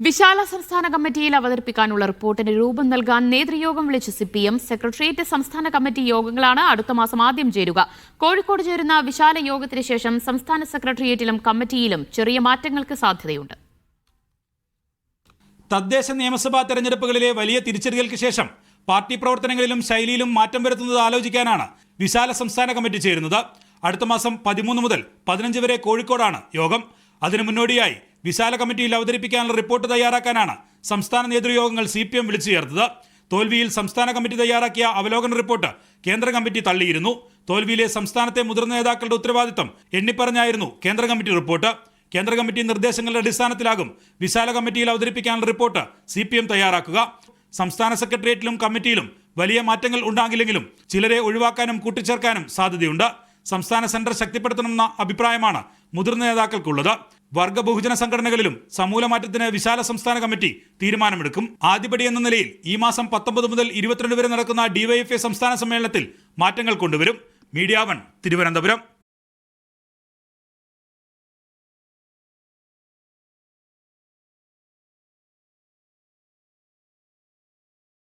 വിശാല സംസ്ഥാന കമ്മിറ്റിയിൽ അവതരിപ്പിക്കാനുള്ള റിപ്പോർട്ടിന് രൂപം നൽകാൻ നേതൃയോഗം വിളിച്ച സിപിഎം സെക്രട്ടേറിയറ്റ് സംസ്ഥാന കമ്മിറ്റി യോഗങ്ങളാണ് അടുത്ത മാസം ആദ്യം ചേരുക. കോഴിക്കോട് ചേരുന്ന വിശാല യോഗത്തിന് ശേഷം സംസ്ഥാന സെക്രട്ടേറിയറ്റിലും കമ്മിറ്റിയിലും ചെറിയ മാറ്റങ്ങൾക്ക് സാധ്യതയുണ്ട്. തദ്ദേശ നിയമസഭാ തെരഞ്ഞെടുപ്പുകളിലെ വലിയ തിരിച്ചടികൾക്ക് ശേഷം പാർട്ടി പ്രവർത്തനങ്ങളിലും ശൈലിയിലും മാറ്റം വരുത്തുന്നത് ആലോചിക്കാനാണ് വിശാല സംസ്ഥാന കമ്മിറ്റി ചേരുന്നത്. അടുത്ത മാസം 13 മുതൽ 15 വരെ കോഴിക്കോടാണ് യോഗം. അതിനു മുന്നോടിയായി വിശാല കമ്മിറ്റിയിൽ അവതരിപ്പിക്കാനുള്ള റിപ്പോർട്ട് തയ്യാറാക്കാനാണ് സംസ്ഥാന നേതൃയോഗങ്ങൾ സിപിഎം വിളിച്ചു ചേർത്തത്. തോൽവിയിൽ സംസ്ഥാന കമ്മിറ്റി തയ്യാറാക്കിയ അവലോകന റിപ്പോർട്ട് കേന്ദ്ര കമ്മിറ്റി തള്ളിയിരുന്നു. തോൽവിയിലെ സംസ്ഥാനത്തെ മുതിർന്ന നേതാക്കളുടെ ഉത്തരവാദിത്തം എണ്ണിപ്പറഞ്ഞായിരുന്നു കേന്ദ്ര കമ്മിറ്റി റിപ്പോർട്ട്. കേന്ദ്ര കമ്മിറ്റി നിർദ്ദേശങ്ങളുടെ അടിസ്ഥാനത്തിലാകും വിശാല കമ്മിറ്റിയിൽ അവതരിപ്പിക്കാനുള്ള റിപ്പോർട്ട് സിപിഎം തയ്യാറാക്കുക. സംസ്ഥാന സെക്രട്ടേറിയറ്റിലും കമ്മിറ്റിയിലും വലിയ മാറ്റങ്ങൾ ഉണ്ടാകില്ലെങ്കിലും ചിലരെ ഒഴിവാക്കാനും കൂട്ടിച്ചേർക്കാനും സാധ്യതയുണ്ട്. സംസ്ഥാന സെന്റർ ശക്തിപ്പെടുത്തണമെന്ന അഭിപ്രായമാണ് മുതിർന്ന നേതാക്കൾക്കുള്ളത്. വർഗ ബഹുജന സംഘടനകളിലും സമൂലമാറ്റത്തിന് വിശാല സംസ്ഥാന കമ്മിറ്റി തീരുമാനമെടുക്കും. ആദ്യപടി എന്ന നിലയിൽ ഈ മാസം 19 മുതൽ 22 വരെ നടക്കുന്ന ഡിവൈഎഫ്ഐ സംസ്ഥാന സമ്മേളനത്തിൽ മാറ്റങ്ങൾ കൊണ്ടുവരും. മീഡിയ 1 തിരുവനന്തപുരം.